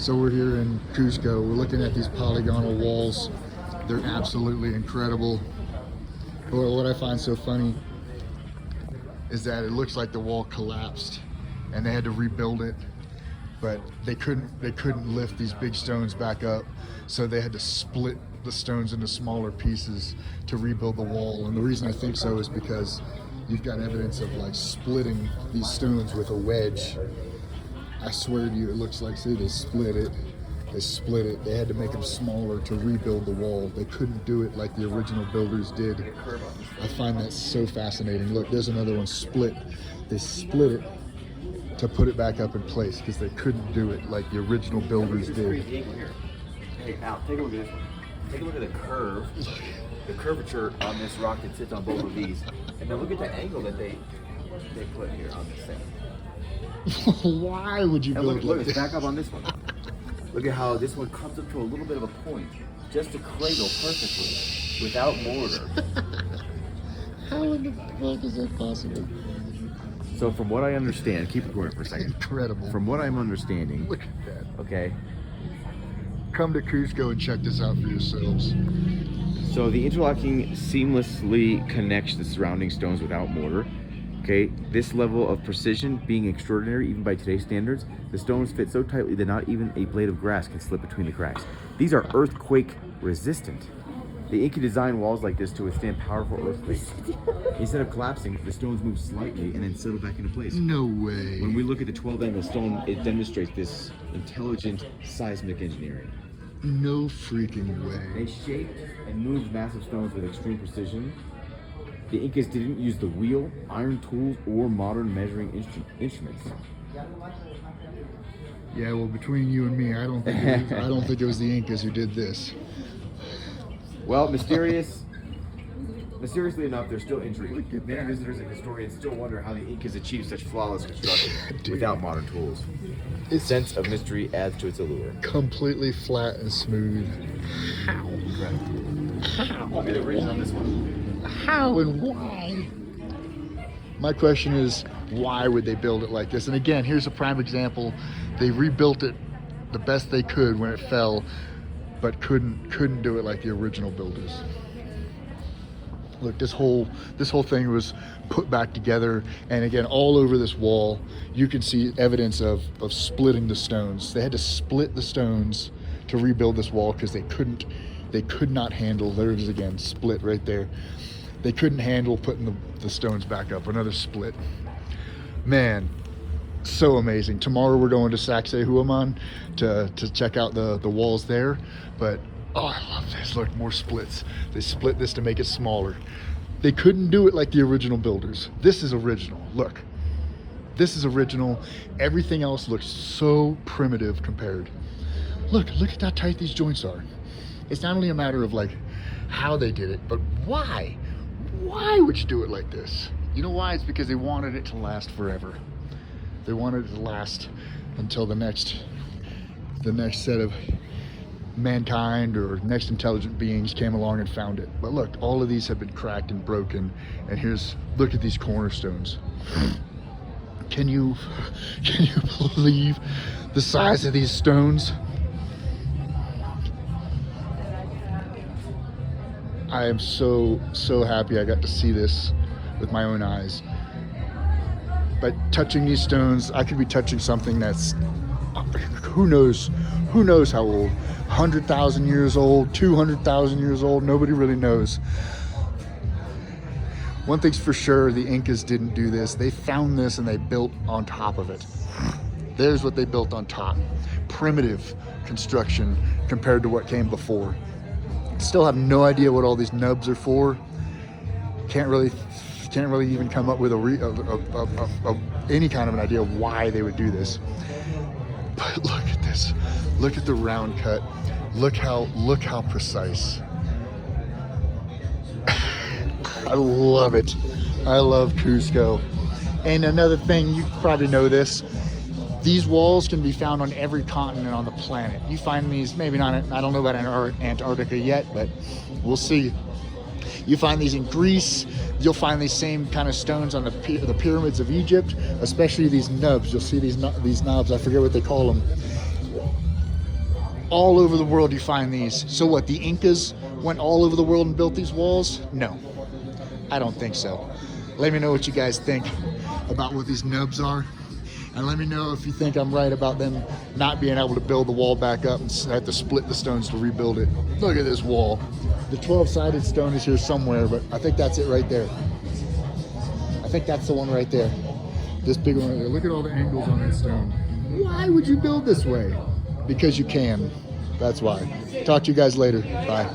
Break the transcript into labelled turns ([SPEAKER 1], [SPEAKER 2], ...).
[SPEAKER 1] So we're here in Cusco. We're looking at these polygonal walls. They're absolutely incredible. But what I find so funny is that it looks like the wall collapsed and they had to rebuild it, but they couldn't lift these big stones back up, so they had to split the stones into smaller pieces to rebuild the wall. And the reason I think so is because you've got evidence of like splitting these stones with a wedge. I swear to you, it looks like, see, they split it. They had to make them smaller to rebuild the wall. They couldn't do it like the original builders did. I find that so fascinating. Look, there's another one split. They split it to put it back up in place because they couldn't do it like the original builders did.
[SPEAKER 2] Hey, Al, take a look at this one. Take a look at the curve, the curvature on this rock that sits on both of these, and then look at the angle that they put here on this thing.
[SPEAKER 1] Why would you build
[SPEAKER 2] look,
[SPEAKER 1] like
[SPEAKER 2] it's back up on this one. Look at how this one comes up to a little bit of a point, just to cradle perfectly, without mortar.
[SPEAKER 1] How in the fuck is that possible?
[SPEAKER 2] So from what I understand, keep it going for a second.
[SPEAKER 1] Incredible.
[SPEAKER 2] From what I'm understanding,
[SPEAKER 1] Look at that.
[SPEAKER 2] okay,
[SPEAKER 1] Come to Cusco and check this out for yourselves.
[SPEAKER 2] so the interlocking seamlessly connects the surrounding stones without mortar. Okay, this level of precision being extraordinary even by today's standards, the stones fit so tightly that not even a blade of grass can slip between the cracks. These are earthquake resistant. The Inca designed walls like this to withstand powerful earthquakes. Instead of collapsing, the stones move slightly and then settle back into place.
[SPEAKER 1] No way.
[SPEAKER 2] When we look at the 12-angle stone, it demonstrates this intelligent seismic engineering.
[SPEAKER 1] No freaking way.
[SPEAKER 2] They shaped and moved massive stones with extreme precision. The Incas didn't use the wheel, iron tools, or modern measuring instruments.
[SPEAKER 1] Yeah, well, between you and me, I don't think it was the Incas who did this.
[SPEAKER 2] Well, mysteriously enough, there's still intrigue. Many visitors and historians still wonder how the Incas achieved such flawless construction without modern tools. Its sense of mystery adds to its allure.
[SPEAKER 1] Completely flat and smooth. How?
[SPEAKER 2] I'll be the reason on this one.
[SPEAKER 1] How and why? My question is, why would they build it like this? And again, here's a prime example. They rebuilt it the best they could when it fell, but couldn't do it like the original builders. Look, this whole thing was put back together, and again, all over this wall, you can see evidence of splitting the stones. They had to split the stones to rebuild this wall because they could not handle. There it is again, split right there. They couldn't handle putting the stones back up. Another split. Man, so amazing. Tomorrow we're going to Sacsayhuaman to check out the walls there. But oh, I love this. Look, more splits. They split this to make it smaller. They couldn't do it like the original builders. This is original. Look, this is original. Everything else looks so primitive compared. Look at how tight these joints are. It's not only a matter of like how they did it, but why? Why would you do it like this? You know why? It's because they wanted it to last forever. They wanted it to last until the next set of mankind or next intelligent beings came along and found it. But look, all of these have been cracked and broken, and look at these cornerstones. Can you believe the size of these stones? I am so happy I got to see this with my own eyes. But touching these stones, I could be touching something that's who knows how old. 100,000 years old, 200,000 years old, nobody really knows. One thing's for sure, the Incas didn't do this. They found this and they built on top of it. There's what they built on top. Primitive construction compared to what came before. Still have no idea what all these nubs are for. Can't really even come up with any kind of an idea of why they would do this. But look at this. Look at the round cut. Look how precise. I love it. I love Cusco. And another thing, you probably know this, these walls can be found on every continent on the planet. You find these, maybe not, I don't know about Antarctica yet, but we'll see. You find these in Greece. You'll find these same kind of stones on the pyramids of Egypt, especially these nubs. You'll see these knobs, I forget what they call them. all over the world you find these. So what, the Incas went all over the world and built these walls? No, I don't think so. Let me know what you guys think about what these nubs are. And let me know if you think I'm right about them not being able to build the wall back up and have to split the stones to rebuild it. Look at this wall. The 12-sided stone is here somewhere, but I think that's it right there. I think that's the one right there. This big one right there. Look at all the angles on that stone. Why would you build this way? Because you can. That's why. Talk to you guys later. Bye.